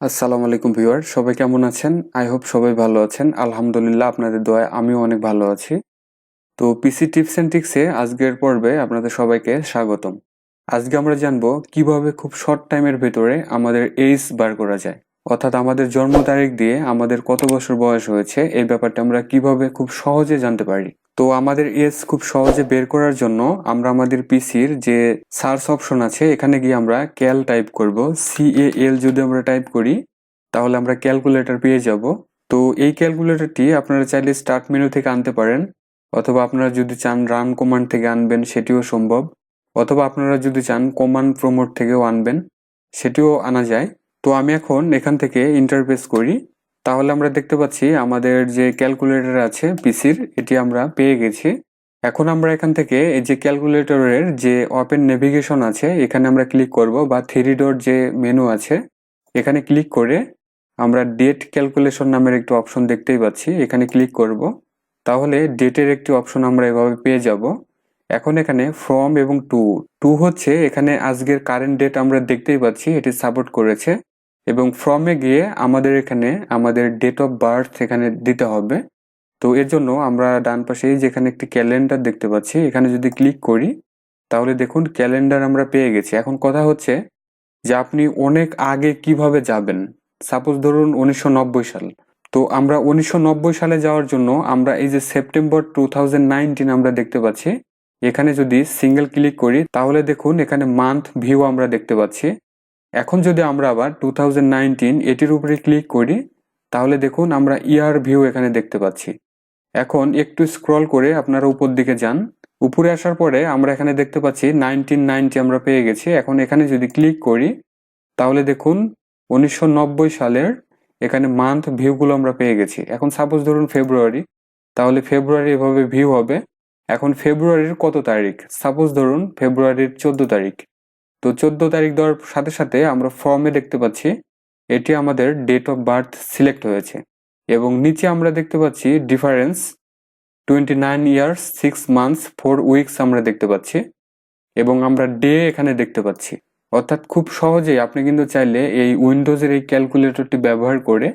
আসসালামু আলাইকুম ভিউয়ার, সবাই কেমন আছেন? আই হোপ সবাই ভালো আছেন। আলহামদুলিল্লাহ, আপনাদের দোয়ায় আমিও অনেক ভালো আছি। তো পিসি টিপস এন্ড ট্রিক্সে আজকের পর্বে আপনাদের সবাইকে স্বাগতম। আজকে আমরা জানবো কিভাবে খুব শর্ট টাইমের ভেতরে আমাদের এইজ বার করা যায়, অর্থাৎ আমাদের জন্ম তারিখ দিয়ে আমাদের কত বছর বয়স হয়েছে এই ব্যাপারটা আমরা কিভাবে খুব সহজে জানতে পারি। তো আমাদের এজ খুব সহজে বের করার জন্য আমরা আমাদের পিসির যে সার্চ অপশন আছে এখানে গিয়ে আমরা ক্যাল টাইপ করব। CAL যদি আমরা টাইপ করি তাহলে আমরা ক্যালকুলেটর পেয়ে যাব। তো এই ক্যালকুলেটরটি আপনারা চাইলে স্টার্ট মেনু থেকে আনতে পারেন, অথবা আপনারা যদি চান রান কমান্ড থেকে আনবেন সেটিও সম্ভব, অথবা আপনারা যদি চান কমান্ড প্রমোট থেকেও আনবেন সেটিও আনা যায়। তো আমি এখন এখান থেকে ইন্টারফেস করি, তাহলে আমরা দেখতে পাচ্ছি আমাদের যে ক্যালকুলেটর আছে পিসির এটি আমরা পেয়ে গেছি। এখন আমরা এখান থেকে এই যে ক্যালকুলেটরের যে ওপেন নেভিগেশন আছে এখানে আমরা ক্লিক করব, বা 3 ডট যে মেনু আছে এখানে ক্লিক করে আমরা ডেট ক্যালকুলেশন নামের একটি অপশন দেখতেই পাচ্ছি, এখানে ক্লিক করব। তাহলে ডেটের একটি অপশন আমরা এভাবে পেয়ে যাব। এখন এখানে ফ্রম এবং টু টু হচ্ছে এখানে আজকের কারেন্ট ডেট আমরা দেখতেই পাচ্ছি এটি সাপোর্ট করেছে, এবং ফ্রমে গিয়ে আমাদের এখানে আমাদের ডেট অফ বার্থ এখানে দিতে হবে। তো এর জন্য আমরা ডান পাশেই যেখানে একটি ক্যালেন্ডার দেখতে পাচ্ছি এখানে যদি ক্লিক করি তাহলে দেখুন ক্যালেন্ডার আমরা পেয়ে গেছি। এখন কথা হচ্ছে যে আপনি অনেক আগে কিভাবে যাবেন। সাপোজ ধরুন 1990 সাল, তো আমরা 1990 সালে যাওয়ার জন্য আমরা এই যে সেপ্টেম্বর 2019 আমরা দেখতে পাচ্ছি, এখানে যদি সিঙ্গেল ক্লিক করি তাহলে দেখুন এখানে মান্থ ভিউ আমরা দেখতে পাচ্ছি। এখন যদি আমরা আবার 2019 এটির উপরে ক্লিক করি তাহলে দেখুন আমরা ইয়ার ভিউ এখানে দেখতে পাচ্ছি। এখন একটু স্ক্রল করে আপনারা উপর দিকে যান, উপরে আসার পরে আমরা এখানে দেখতে পাচ্ছি 1990 আমরা পেয়ে গেছি। এখন এখানে যদি ক্লিক করি তাহলে দেখুন 1990 সালের এখানে মান্থ ভিউগুলো আমরা পেয়ে গেছি। এখন সাপোজ ধরুন ফেব্রুয়ারি, তাহলে ফেব্রুয়ারি এভাবে ভিউ হবে। এখন ফেব্রুয়ারির কত তারিখ, সাপোজ ধরুন ফেব্রুয়ারির 14 তারিখ। তো 14 তারিখ দেওয়ার সাথে সাথে আমরা ফর্মে দেখতে পাচ্ছি এটি আমাদের ডেট অফ বার্থ সিলেক্ট হয়েছে, এবং নিচে আমরা দেখতে পাচ্ছি ডিফারেন্স 29 ইয়ার্স 6 মান্থস 4 উইকস আমরা দেখতে পাচ্ছি, এবং আমরা ডে এখানে দেখতে পাচ্ছি। অর্থাৎ খুব সহজেই আপনি কিন্তু চাইলে এই উইন্ডোজের এই ক্যালকুলেটরটি ব্যবহার করে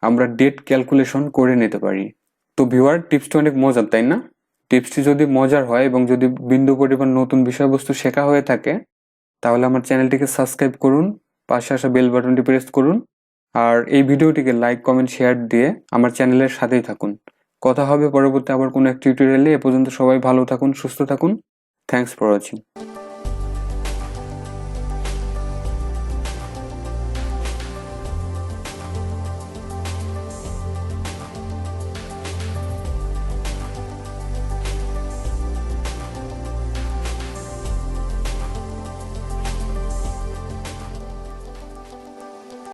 আমরা ডেট ক্যালকুলেশন করে নিতে পারি। তো ভিউয়ার, টিপসটি অনেক মজার, তাই না? টিপসটি যদি মজার হয় এবং যদি বিন্দু পরিমাণ নতুন বিষয়বস্তু শেখা হয়ে থাকে তাহলে আমার চ্যানেলটিকে সাবস্ক্রাইব করুন, পাশে আসা বেল বাটনটি প্রেস করুন, আর এই ভিডিওটিকে লাইক কমেন্ট শেয়ার দিয়ে আমার চ্যানেলের সাথেই থাকুন। কথা হবে পরবর্তী আবার কোনো এক টিউটোরিয়ালে। এ পর্যন্ত সবাই ভালো থাকুন, সুস্থ থাকুন। Thanks for watching.